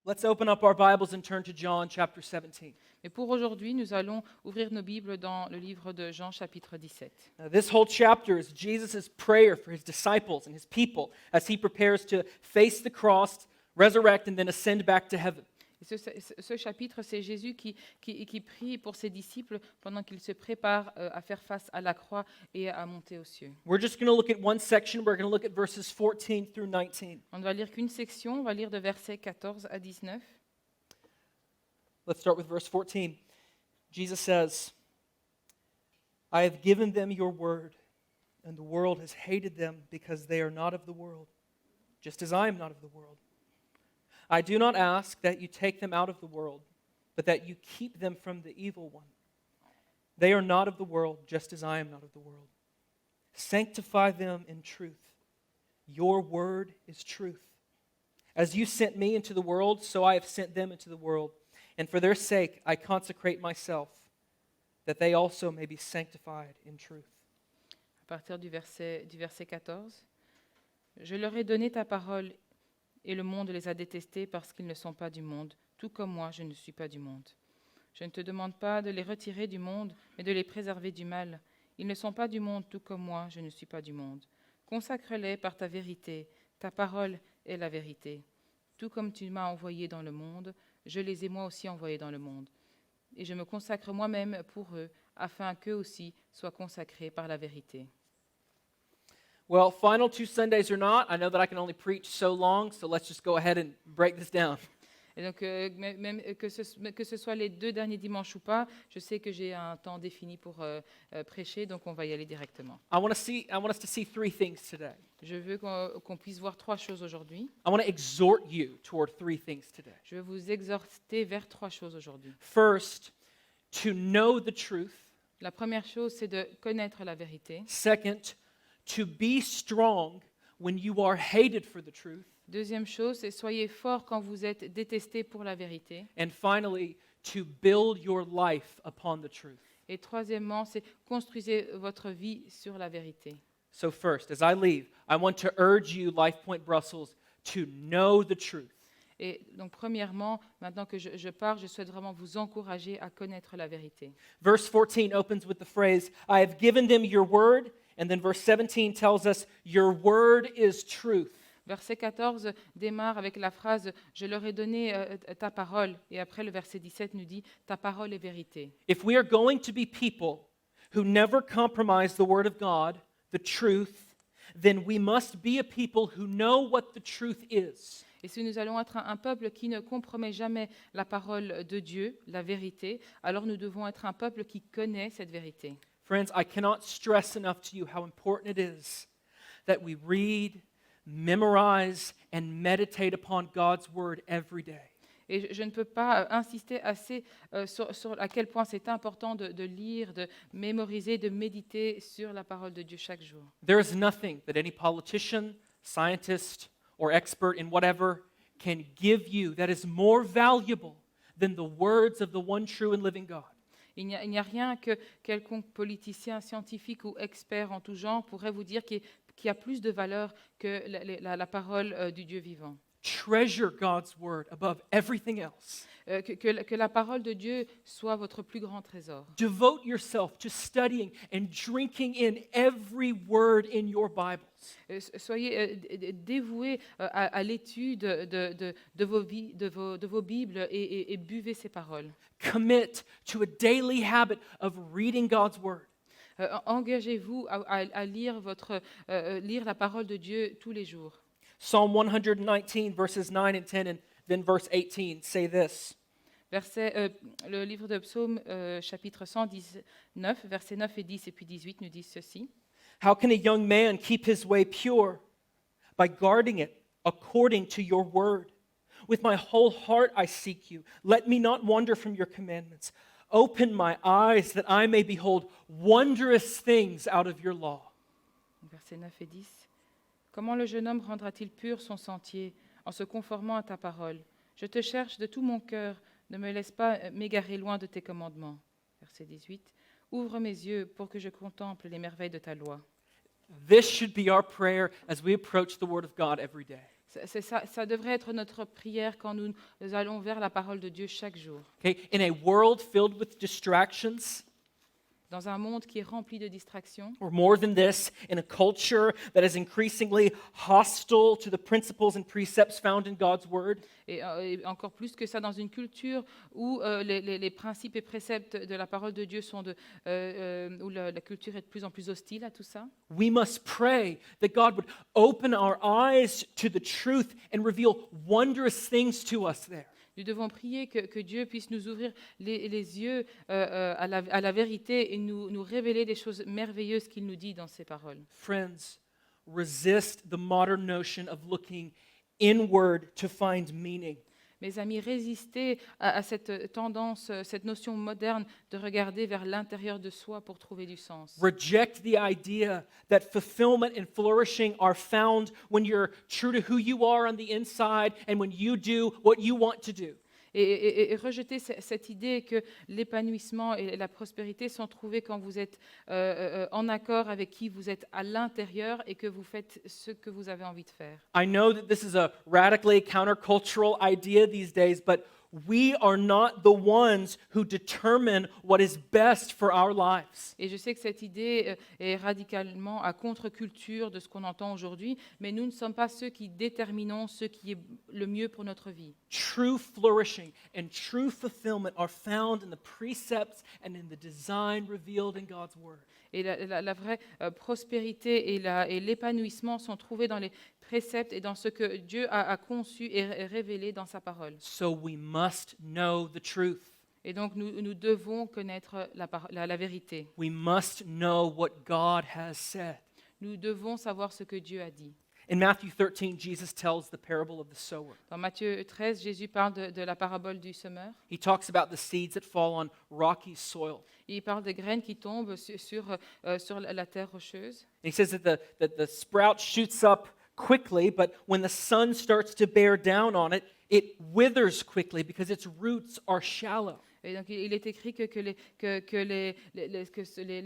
Let's open up our Bibles and turn to John chapter 17. Mais pour aujourd'hui, nous allons ouvrir nos Bibles dans le livre de Jean, chapitre 17. This whole chapter is Jesus' prayer for his disciples and his people as he prepares to face the cross, resurrect, and then ascend back to heaven. Et ce chapitre, c'est Jésus qui prie pour ses disciples pendant qu'ils se préparent à faire face à la croix et à monter aux cieux. We're just going to look at one section. We're going to look at verses 14 through 19. On ne va lire qu'une section, on va lire de versets 14 à 19. Let's start with verse 14. Jesus says, I have given them your word, and the world has hated them because they are not of the world, just as I am not of the world. I do not ask that you take them out of the world, but that you keep them from the evil one. They are not of the world, just as I am not of the world. Sanctify them in truth. Your word is truth. As you sent me into the world, so I have sent them into the world. And for their sake I consecrate myself, that they also may be sanctified in truth. À partir du verset 14. Je leur ai donné ta parole, et le monde les a détestés parce qu'ils ne sont pas du monde, tout comme moi je ne suis pas du monde. Je ne te demande pas de les retirer du monde, mais de les préserver du mal. Ils ne sont pas du monde, tout comme moi je ne suis pas du monde. Consacre-les par ta vérité, ta parole est la vérité. Tout comme tu m'as envoyé dans le monde, je les ai moi aussi envoyés dans le monde. Et je me consacre moi-même pour eux, afin qu'eux aussi soient consacrés par la vérité. Well, final two Sundays or not, I know that I can only preach so long, so let's just go ahead and break this down. Et donc, même que ce soit les 2 derniers dimanches ou pas, je sais que j'ai un temps défini pour prêcher, donc on va y aller directement. I want us to see three things today. Je veux qu'on puisse voir 3 choses aujourd'hui. I want to exhort you toward three things today. Je veux vous exhorter vers 3 choses aujourd'hui. First, to know the truth. La première chose, c'est de connaître la vérité. Second, to be strong when you are hated for the truth. Deuxième chose, c'est soyez forts quand vous êtes détestés pour la vérité. And finally, to build your life upon the truth. Et troisièmement, c'est construisez votre vie sur la vérité. So first, as I leave, I want to urge you, LifePoint Brussels, to know the truth. Et donc, premièrement, maintenant que je pars, je souhaite vraiment vous encourager à connaître la vérité. Verse 14 opens with the phrase, I have given them your word. And then verse 17 tells us, your word is truth. Verset 14 démarre avec la phrase « Je leur ai donné ta parole » et après le verset 17 nous dit « Ta parole est vérité ». If we are going to be people who never compromise the word of God, the truth, then we must be a people who know what the truth is. Et si nous allons être un peuple qui ne compromet jamais la parole de Dieu, la vérité, alors nous devons être un peuple qui connaît cette vérité. Friends, I cannot stress enough to you how important it is that we read, memorize, and meditate upon God's word every day. Et je ne peux pas insister assez sur à quel point c'est important de lire, de mémoriser, de méditer sur la parole de Dieu chaque jour. There is nothing that any politician, scientist, or expert in whatever can give you that is more valuable than the words of the one true and living God. Il n'y a rien que quelconque politicien, scientifique ou expert en tout genre pourrait vous dire qui a plus de valeur que la parole du Dieu vivant. Treasure God's word above everything else. Que la parole de Dieu soit votre plus grand trésor. Devote yourself to studying and drinking in every word in your Bibles. Soyez dévoués à l'étude de vos Bibles et buvez ces paroles. Commit to a daily habit of reading God's word. Engagez-vous à lire la parole de Dieu tous les jours. Psalm 119, verses 9 and 10, and then verse 18 say this. Le livre de Psaume, chapitre 119, versets 9 et 10, et puis 18, nous disent ceci. How can a young man keep his way pure? By guarding it according to your word. With my whole heart I seek you. Let me not wander from your commandments. Open my eyes that I may behold wondrous things out of your law. Versets 9 et 10. Comment le jeune homme rendra-t-il pur son sentier en se conformant à ta parole? Je te cherche de tout mon cœur, ne me laisse pas m'égarer loin de tes commandements. Verset 18. Ouvre mes yeux pour que je contemple les merveilles de ta loi. This should be our prayer as we approach the Word of God every day. Ça devrait être notre prière quand nous allons vers la parole de Dieu chaque jour. Okay? In a world filled with distractions, Dans un monde qui est rempli de distractions, or more than this, in a culture that is increasingly hostile to the principles and precepts found in God's Word, et encore plus que ça, dans une culture où les principes et préceptes de la parole de Dieu où la culture est de plus en plus hostile à tout ça, we must pray that God would open our eyes to the truth and reveal wondrous things to us there. nous devons prier que Dieu puisse nous ouvrir les yeux à la vérité et nous révéler des choses merveilleuses qu'il nous dit dans ses paroles. Friends, resist the modern notion of looking inward to find meaning. Mes amis, résistez à cette tendance, cette notion moderne de regarder vers l'intérieur de soi pour trouver du sens. Reject the idea that fulfillment and flourishing are found when you're true to who you are on the inside and when you do what you want to do. Et rejeter cette idée que l'épanouissement et la prospérité sont trouvés quand vous êtes en accord avec qui vous êtes à l'intérieur et que vous faites ce que vous avez envie de faire. I know that this is a radically countercultural idea these days, but we are not the ones who determine what is best for our lives. Et je sais que cette idée est radicalement à contre-culture de ce qu'on entend aujourd'hui, mais nous ne sommes pas ceux qui déterminons ce qui est le mieux pour notre vie. True flourishing and true fulfillment are found in the precepts and in the design revealed in God's Word. Et la vraie prospérité et l'épanouissement sont trouvés dans les préceptes et dans ce que Dieu a conçu et révélé dans sa parole. So we must know the truth. Et donc nous devons connaître la vérité. We must know what God has said. Nous devons savoir ce que Dieu a dit. In Matthew 13, Jesus tells the parable of the sower. Dans Matthieu 13, Jésus parle de la parabole du semeur. He talks about the seeds that fall on rocky soil. Il parle des graines qui tombent sur la terre rocheuse. And he says that the sprout shoots up quickly, but when the sun starts to bear down on it, it withers quickly because its roots are shallow. Et donc, il est écrit que les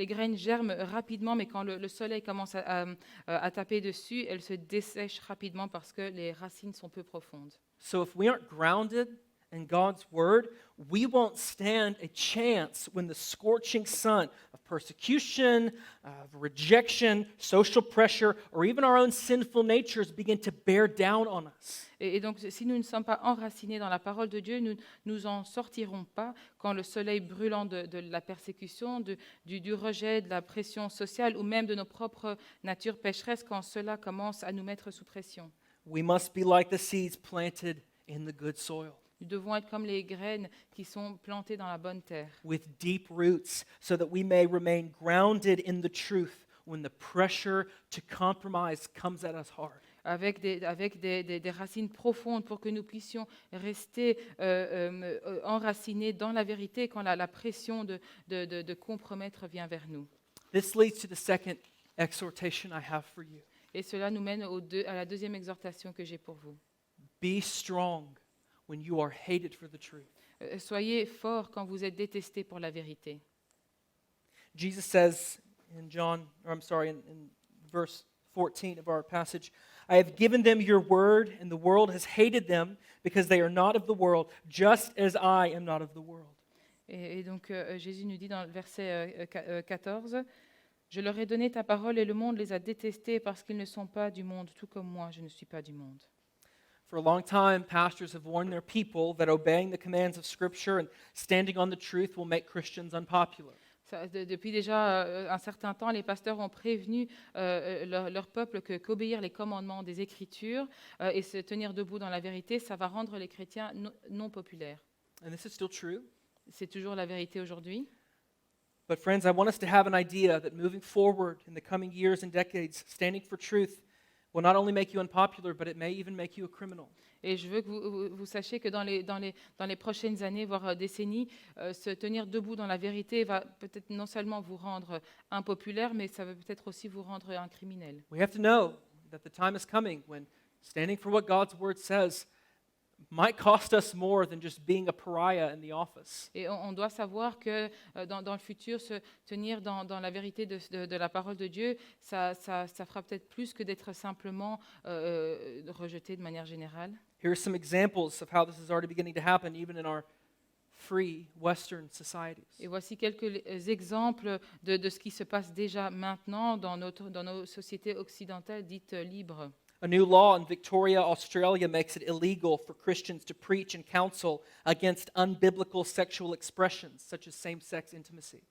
graines germent rapidement, mais quand le soleil commence à taper dessus, elles se dessèchent rapidement parce que les racines sont peu profondes. So if we aren't grounded in God's word, we won't stand a chance when the scorching sun of persecution, of rejection, social pressure, or even our own sinful natures begin to bear down on us. Et donc, si nous ne sommes pas enracinés dans la parole de Dieu, nous en sortirons pas quand le soleil brûlant de la persécution, du rejet, de la pression sociale ou même de nos propres natures pécheresses, quand cela commence à nous mettre sous pression. We must be like the seeds planted in the good soil, Nous devons être comme les graines qui sont plantées dans la bonne terre, with deep roots, so that we may remain grounded in the truth when the pressure to compromise comes at us hard. avec des racines profondes pour que nous puissions rester enracinés dans la vérité quand la pression de compromettre vient vers nous. This leads to the second exhortation I have for you. Et cela nous mène à la deuxième exhortation que j'ai pour vous. Be strong when you are hated for the truth. Soyez forts quand vous êtes détestés pour la vérité. Jesus says in in verse 14 of our passage, I have given them your word, and the world has hated them because they are not of the world, just as I am not of the world. Et donc Jésus nous dit dans le verset 14, je leur ai donné ta parole et le monde les a détestés parce qu'ils ne sont pas du monde, tout comme moi, je ne suis pas du monde. For a long time, pastors have warned their people that obeying the commands of Scripture and standing on the truth will make Christians unpopular. Depuis déjà un certain temps, les pasteurs ont prévenu leur peuple qu'obéir les commandements des Écritures et se tenir debout dans la vérité, ça va rendre les chrétiens non populaires. And this is still true. C'est toujours la vérité aujourd'hui. But friends, I want us to have an idea that moving forward in the coming years and decades, standing for truth will not only make you unpopular, but it may even make you a criminal. Et je veux que vous sachiez que dans les prochaines années, voire décennies, se tenir debout dans la vérité va peut-être non seulement vous rendre impopulaire, mais ça va peut-être aussi vous rendre un criminel. We have to know that the time is coming when standing for what God's word says might cost us more than just being a pariah in the office. Et on doit savoir que dans le futur, se tenir dans la vérité de la parole de Dieu, ça fera peut-être plus que d'être simplement rejeté de manière générale. Here are some examples of how this is already beginning to happen, even in our free Western societies. Et voici quelques exemples de ce qui se passe déjà maintenant dans nos sociétés occidentales dites libres. A new law in Victoria, Australia makes it illegal for Christians to preach and counsel against unbiblical sexual expressions, such as same-sex intimacy.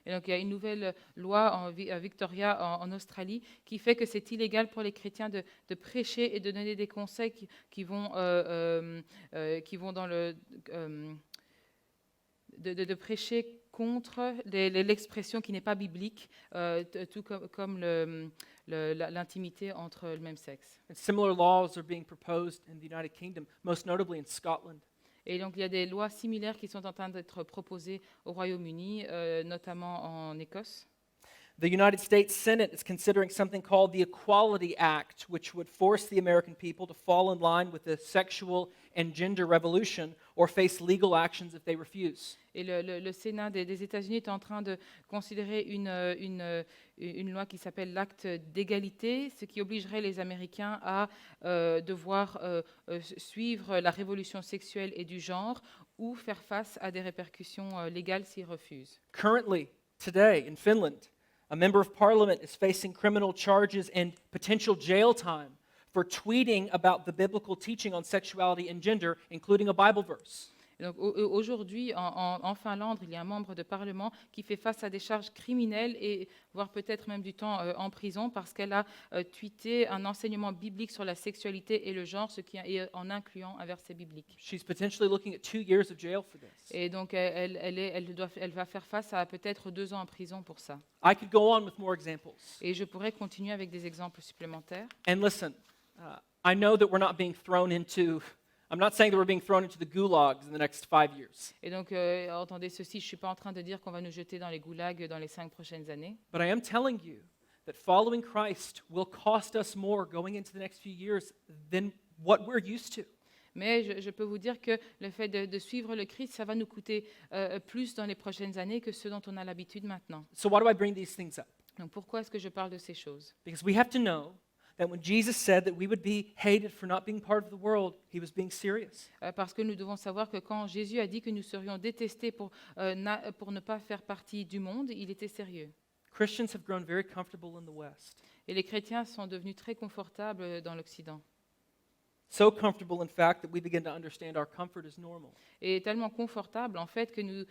Et donc, il y a une nouvelle loi à Victoria, en Australie, qui fait que c'est illégal pour les chrétiens de prêcher et de donner des conseils qui vont dans le... de prêcher contre l'expression qui n'est pas biblique, tout comme l'intimité entre le même sexe. And similar laws are being proposed in the United Kingdom, most notably in Scotland. Et donc, il y a des lois similaires qui sont en train d'être proposées au Royaume-Uni, notamment en Écosse. The United States Senate is considering something called the Equality Act, which would force the American people to fall in line with the sexual and gender revolution or face legal actions if they refuse. Et le Sénat des États-Unis est en train de considérer une loi qui s'appelle l'acte d'égalité, ce qui obligerait les Américains à devoir suivre la révolution sexuelle et du genre ou faire face à des répercussions légales s'ils refusent. Currently, today in Finland, a member of parliament is facing criminal charges and potential jail time for tweeting about the biblical teaching on sexuality and gender, including a Bible verse. Et donc, aujourd'hui, en Finlande, il y a un membre de parlement qui fait face à des charges criminelles et voire peut-être même du temps en prison parce qu'elle a tweeté un enseignement biblique sur la sexualité et le genre, ce qui est en incluant un verset biblique. She's potentially looking at 2 years of jail for this. Et donc, elle va faire face à peut-être 2 ans en prison pour ça. I could go on with more examples. Et je pourrais continuer avec des exemples supplémentaires. And listen, I know that we're not being thrown into, I'm not saying that we're being thrown into the gulags in the next 5 years. Et donc, entendez ceci, je ne suis pas en train de dire qu'on va nous jeter dans les goulags dans les 5 prochaines années. But I am telling you that following Christ will cost us more going into the next few years than what we're used to. Mais je peux vous dire que le fait de suivre le Christ, ça va nous coûter plus dans les prochaines années que ce dont on a l'habitude maintenant. So why do I bring these things up? Donc pourquoi est-ce que je parle de ces choses? Because we have to know that when Jesus said that we would be hated for not being part of the world, he was being serious. Parce que nous devons savoir que quand Jésus a dit que nous serions détestés pour ne pas faire partie du monde, il était sérieux. Christians have grown very comfortable in the West. Et les chrétiens sont devenus très confortables dans l'Occident. So comfortable, in fact, that we begin to understand our comfort is normal. Et tellement confortables, en fait, que nous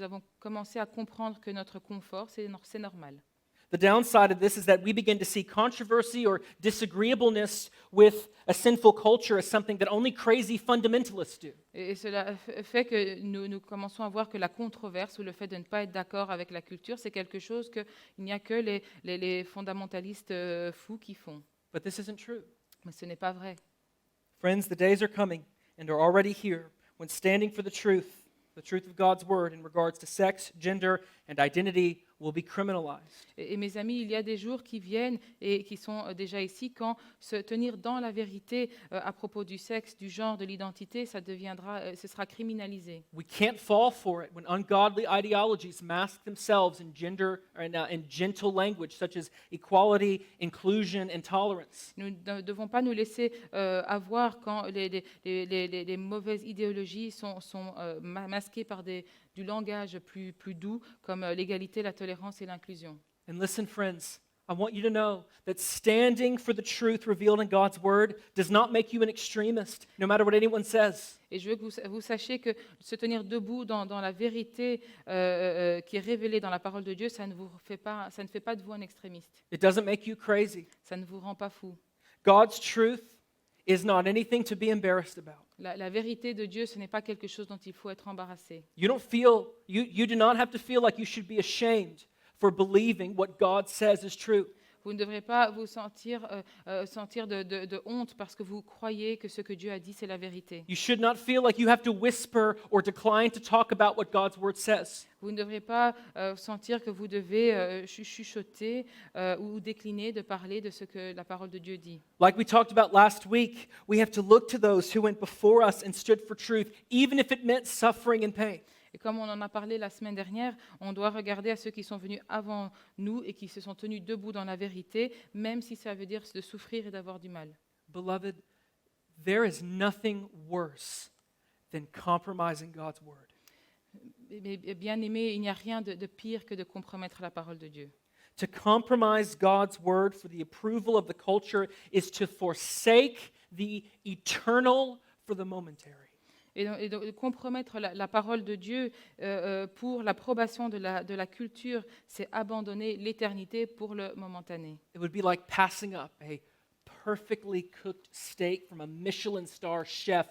avons commencé à comprendre que notre confort, c'est normal. The downside of this is that we begin to see controversy or disagreeableness with a sinful culture as something that only crazy fundamentalists do. Et cela fait que nous commençons à voir que la controverse ou le fait de ne pas être d'accord avec la culture, c'est quelque chose qu'il n'y a que les fondamentalistes fous qui font. But this isn't true. Mais ce n'est pas vrai. Friends, the days are coming and are already here when standing for the truth of God's word in regards to sex, gender, and identity will be criminalized. Et mes amis, il y a des jours qui viennent et qui sont déjà ici quand se tenir dans la vérité à propos du sexe, du genre, de l'identité, ce sera criminalisé. We can't fall for it when ungodly ideologies mask themselves in gender and gentle language such as equality, inclusion, and tolerance. Nous ne devons pas nous laisser avoir quand les mauvaises idéologies sont masquées par du langage plus doux, comme l'égalité, la tolérance et l'inclusion. And listen, friends, I want you to know that standing for the truth revealed in God's word does not make you an extremist, no matter what anyone says. Et je veux que vous sachiez que se tenir debout dans la vérité qui est révélée dans la parole de Dieu, ça ne fait pas de vous un extrémiste. It doesn't make you crazy. Ça ne vous rend pas fou. God's truth is not anything to be embarrassed about. La vérité de Dieu, ce n'est pas quelque chose dont il faut être embarrassé. You do not have to feel like you should be ashamed for believing what God says is true. vous ne devrez pas vous sentir de honte parce que vous croyez que ce que Dieu a dit, c'est la vérité. You should not feel like you have to whisper or decline to talk about what God's word says. Vous ne devrez pas sentir que vous devez chuchoter ou décliner de parler de ce que la parole de Dieu dit. Like we talked about last week, we have to look to those who went before us and stood for truth, even if it meant suffering and pain. Et comme on en a parlé la semaine dernière, on doit regarder à ceux qui sont venus avant nous et qui se sont tenus debout dans la vérité, même si ça veut dire de souffrir et d'avoir du mal. Beloved, there is nothing worse than compromising God's word. Mais bien aimé, il n'y a rien de pire que de compromettre la parole de Dieu. To compromise God's word for the approval of the culture is to forsake the eternal for the momentary. Et donc, compromettre la parole de Dieu pour l'approbation de la culture, c'est abandonner l'éternité pour le momentané. It would be like passing up a perfectly cooked steak from a Michelin star chef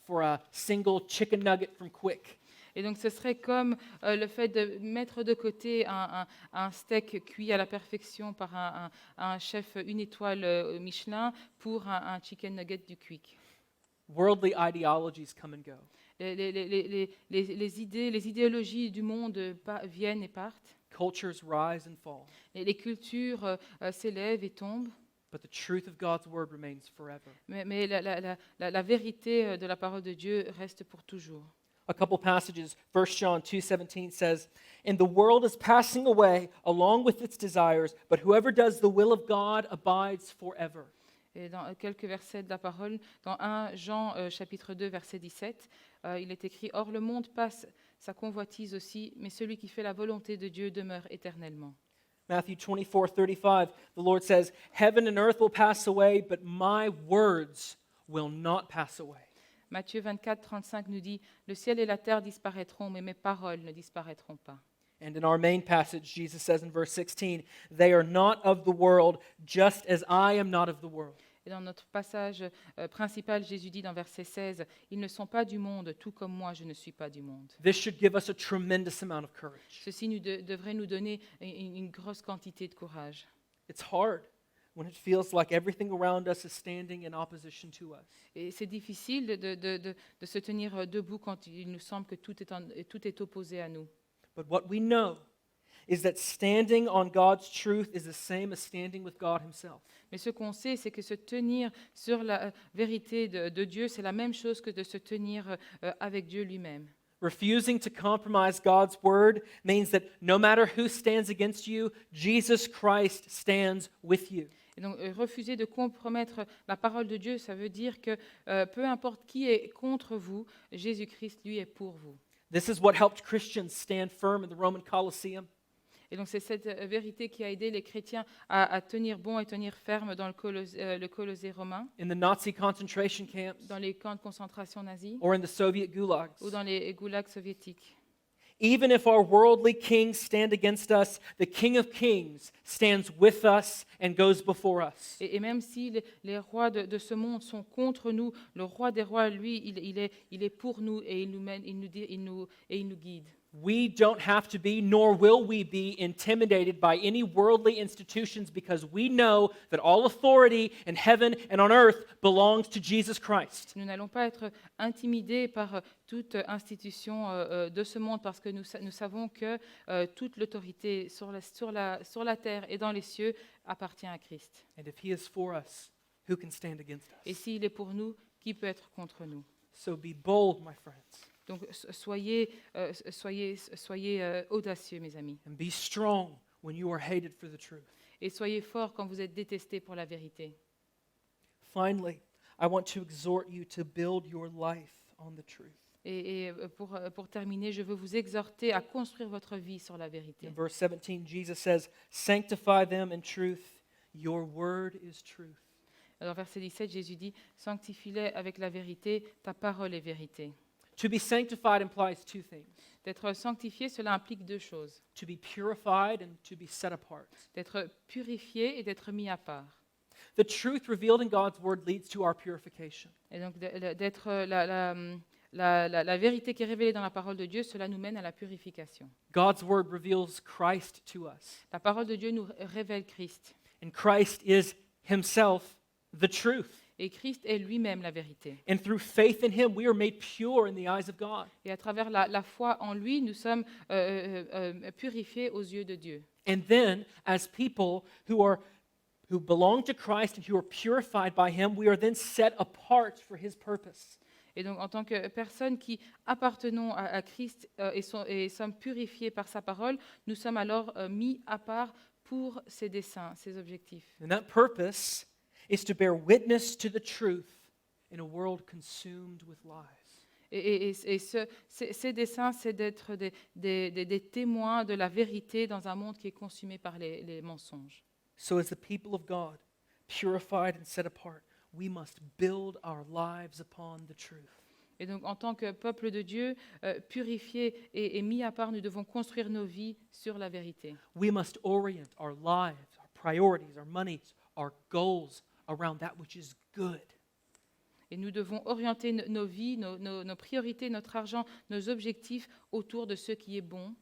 for a single chicken nugget from Quick. Et donc ce serait comme le fait de mettre de côté un steak cuit à la perfection par un chef une étoile Michelin pour un chicken nugget du Quick. Worldly ideologies come and go. Les idéologies du monde viennent et partent. Cultures rise and fall. Les cultures s'élèvent et tombent. But the truth of God's word remains forever. Mais la vérité de la parole de Dieu reste pour toujours. A couple passages, 1 John 2:17 says, "And the world is passing away along with its desires, but whoever does the will of God abides forever." Et dans quelques versets de la parole, dans 1 Jean chapitre 2, verset 17, il est écrit « Or le monde passe, sa convoitise aussi, mais celui qui fait la volonté de Dieu demeure éternellement. » Matthew 24:35, the Lord says, "Heaven and earth will pass away, but my words will not pass away." Matthieu 24, 35 nous dit « Le ciel et la terre disparaîtront, mais mes paroles ne disparaîtront pas. » And in our main passage, Jesus says in verse 16, "They are not of the world, just as I am not of the world." Et dans notre passage principal, Jésus dit dans verset 16 « Ils ne sont pas du monde, tout comme moi je ne suis pas du monde. » This should give us a tremendous amount of courage. Ceci devrait nous donner une grosse quantité de courage. It's hard when it feels like everything around us is standing in opposition to us. Et c'est difficile de se tenir debout quand il nous semble que tout est opposé à nous. But what we know is that standing on God's truth is the same as standing with God himself. Mais ce qu'on sait, c'est que se tenir sur la vérité de Dieu, c'est la même chose que de se tenir avec Dieu lui-même. Refusing to compromise God's word means that no matter who stands against you, Jesus Christ stands with you. Et donc, refuser de compromettre la parole de Dieu, ça veut dire que peu importe qui est contre vous, Jésus-Christ, lui, est pour vous. This is what helped Christians stand firm in the Roman Colosseum. Et donc, c'est cette vérité qui a aidé les chrétiens à tenir bon et tenir ferme dans le Colisée romain, In the Nazi concentration camps dans les camps de concentration nazis or in the Soviet gulags. ou dans les goulags soviétiques. Even if our worldly kings stand against us, the King of Kings stands with us and goes before us. Et même si les rois de ce monde sont contre nous, le roi des rois, lui, il est pour nous et il nous mène, il nous guide. We don't have to be, nor will we be, intimidated by any worldly institutions because we know that all authority in heaven and on earth belongs to Jesus Christ. Nous n'allons pas être intimidés par toute institution de ce monde parce que nous savons que toute l'autorité sur la terre et dans les cieux appartient à Christ. And if he is for us, who can stand against Et us? s'il est pour nous, qui peut être contre nous? So be bold, my friends, Donc soyez audacieux, mes amis. and be strong when you are hated for the truth. Et soyez forts quand vous êtes détestés pour la vérité. Finally, I want to exhort you to build your life on the truth. Et pour terminer, je veux vous exhorter à construire votre vie sur la vérité. In verse 17, Jesus says, "Sanctify them in truth. Your word is truth." Alors, verset 17, Jésus dit « Sanctifie-les avec la vérité, ta parole est vérité. To be sanctified implies two things: » D'être sanctifié, cela implique deux choses. to be purified and to be set apart. D'être purifié et d'être mis à part. The truth revealed in God's word leads to our purification. Et donc, d'être la vérité qui est révélée dans la parole de Dieu, cela nous mène à la purification. God's word reveals Christ to us. La parole de Dieu nous révèle Christ. And Christ is himself the truth. Et Christ est lui-même la vérité. And through faith in him, we are made pure in the eyes of God. Et à travers la foi en lui, nous sommes purifiés aux yeux de Dieu. And then, as people who belong to Christ and who are purified by him, we are then set apart for his purpose. Et donc, en tant que personnes qui appartenons à Christ et sommes purifiés par sa parole, nous sommes alors mis à part pour ses desseins, ses objectifs. And that purpose is to bear witness to the truth in a world consumed with lies. Ces desseins, c'est d'être des témoins de la vérité dans un monde qui est consumé par les mensonges. So, as the people of God, purified and set apart, we must build our lives upon the truth. Et donc, en tant que peuple de Dieu, purifié et mis à part, nous devons construire nos vies sur la vérité. We must orient our lives, our priorities, our monies, our goals around that which is good. Et nous devons orienter nos vies, nos priorités, notre argent, nos objectifs autour de ce qui est bon,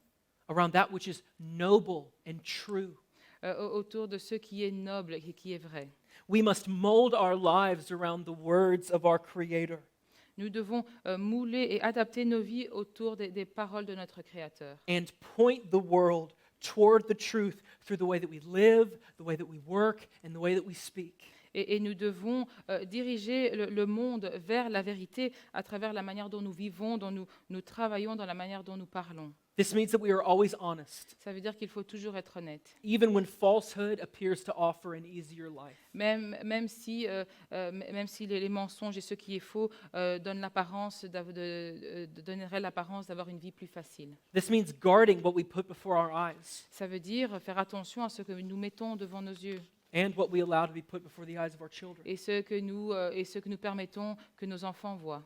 Around that which is noble and true. autour de ce qui est noble et qui est vrai. We must mold our lives around the words of our Creator. Nous devons mouler et adapter nos vies autour des paroles de notre Créateur. And point the world toward the truth through the way that we live, the way that we work, and the way that we speak. Et nous devons diriger le monde vers la vérité à travers la manière dont nous vivons, dont nous travaillons, dans la manière dont nous parlons. This means that we are always honest, Ça veut dire qu'il faut toujours être honnête. even when falsehood appears to offer an easier life. Même si les mensonges et ce qui est faux donneraient l'apparence d'avoir une vie plus facile. This means guarding what we put before our eyes Ça veut dire faire attention à ce que nous mettons devant nos yeux and what we allow to be put before the eyes of our children. et ce que nous permettons que nos enfants voient.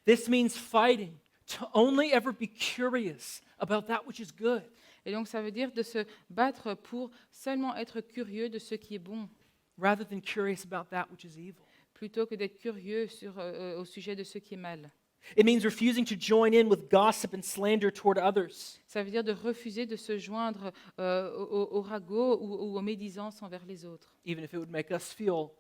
This means fighting to only ever be curious about that which is good, Et donc ça veut dire de se battre pour seulement être curieux de ce qui est bon, rather than curious about that which is evil. plutôt que d'être curieux au sujet de ce qui est mal. It means refusing to join in with gossip and slander toward others. Ça veut dire de refuser de se joindre au ragot ou aux médisances envers les autres, Even if it would make us feel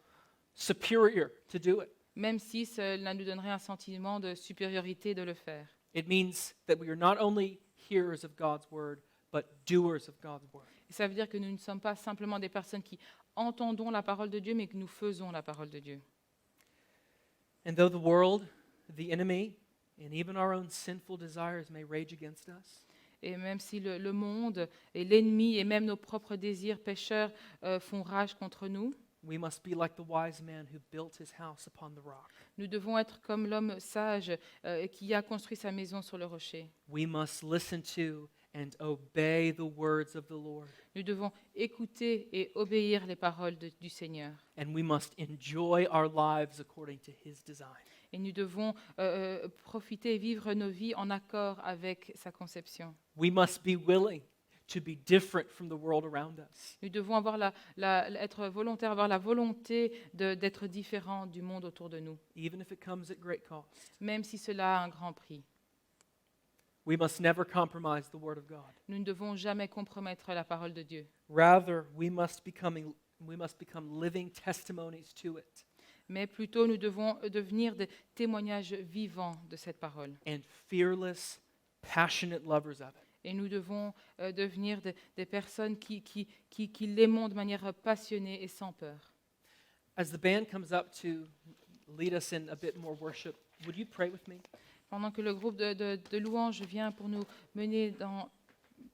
superior to do it. même si cela nous donnerait un sentiment de supériorité de le faire. It means that we are not only hearers of God's word, but doers of God's word. Et ça veut dire que nous ne sommes pas simplement des personnes qui entendons la parole de Dieu, mais que nous faisons la parole de Dieu. And though the world, the enemy, and even our own sinful desires may rage against us, Et même si le monde et l'ennemi et même nos propres désirs pécheurs font rage contre nous, we must be like the wise man who built his house upon the rock. nous devons être comme l'homme sage qui a construit sa maison sur le rocher. We must listen to and obey the words of the Lord. Nous devons écouter et obéir les paroles du Seigneur. And we must enjoy our lives according to his design. Et nous devons profiter et vivre nos vies en accord avec sa conception. We must be willing to be different from the world around us. Nous devons avoir être volontaires, avoir la volonté d'être différents du monde autour de nous, Even if it comes at great cost. même si cela a un grand prix. We must never compromise the word of God. Nous ne devons jamais compromettre la parole de Dieu, Rather, we must become living testimonies to it mais plutôt nous devons devenir des témoignages vivants de cette parole. and fearless, passionate lovers of it. Et nous devons devenir des personnes qui l'aimons de manière passionnée et sans peur. As the band comes up to lead us in a bit more worship, would you pray with me? Pendant que le groupe de louanges vient pour nous mener dans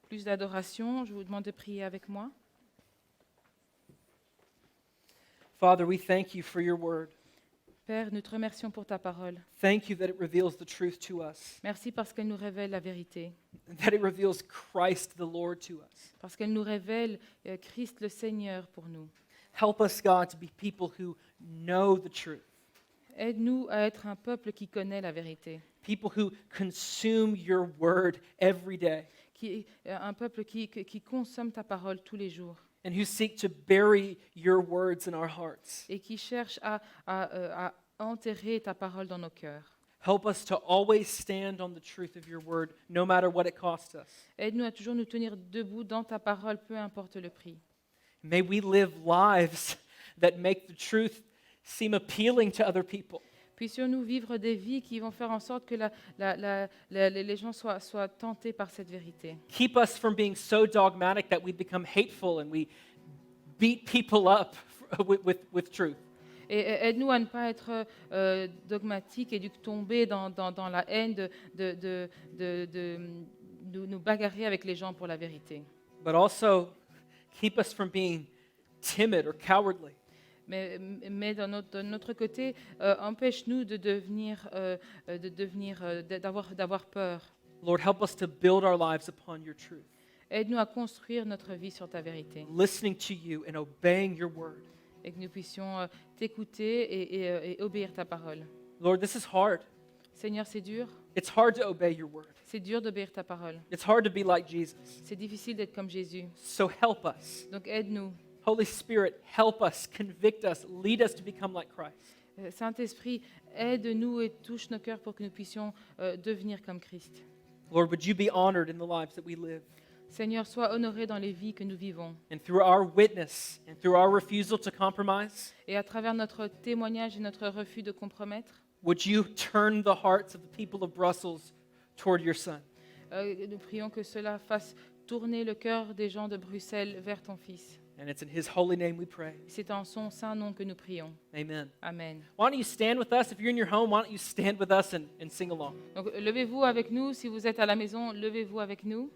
plus d'adoration, je vous demande de prier avec moi. Father, we thank you for your word. Père, nous te remercions pour ta parole. Thank you that it reveals the truth to us, Merci parce qu'elle nous révèle la vérité, that it reveals Christ the Lord to us. parce qu'elle nous révèle Christ le Seigneur pour nous. Help us, God, to be people who know the truth, Aide-nous à être un peuple qui connaît la vérité, people who consume your word every day, un peuple qui consomme ta parole tous les jours and who seek to bury your words in our hearts. et qui cherche à enterrer ta parole dans nos cœurs. Help us to always stand on the truth of your word, no matter what it costs us. Aide-nous à toujours nous tenir debout dans ta parole, peu importe le prix. May we live lives that make the truth seem appealing to other people. Puissions-nous vivre des vies qui vont faire en sorte que les gens soient tentés par cette vérité. Keep us from being so dogmatic that we become hateful and we beat people up with truth. Et aide-nous à ne pas être dogmatiques et de tomber dans la haine de nous bagarrer avec les gens pour la vérité. But also keep us from being timid or cowardly. Mais d'un autre côté, empêche-nous d'avoir peur. Lord, help us to build our lives upon your truth, Aide-nous à construire notre vie sur ta vérité listening to you and obeying your word. et que nous puissions t'écouter et obéir ta parole. Lord, this is hard. Seigneur, c'est dur. It's hard to obey your word. C'est dur d'obéir ta parole. It's hard to be like Jesus. C'est difficile d'être comme Jésus. So help us. Donc aide-nous. Holy Spirit, help us, convict us, lead us to become like Christ. Saint-Esprit, aide-nous et touche nos cœurs pour que nous puissions devenir comme Christ. Lord, would you be honored in the lives that we live? Seigneur, sois honoré dans les vies que nous vivons. And through our witness and through our refusal to compromise, Et à travers notre témoignage et notre refus de compromettre, would you turn the hearts of the people of Brussels toward your Son? nous prions que cela fasse tourner le cœur des gens de Bruxelles vers ton Fils. And it's in his holy name we pray. C'est en son saint nom que nous prions. Amen. Amen. Why don't you stand with us? If you're in your home, why don't you stand with us and sing along? Donc levez-vous avec nous. Si vous êtes à la maison, levez-vous avec nous.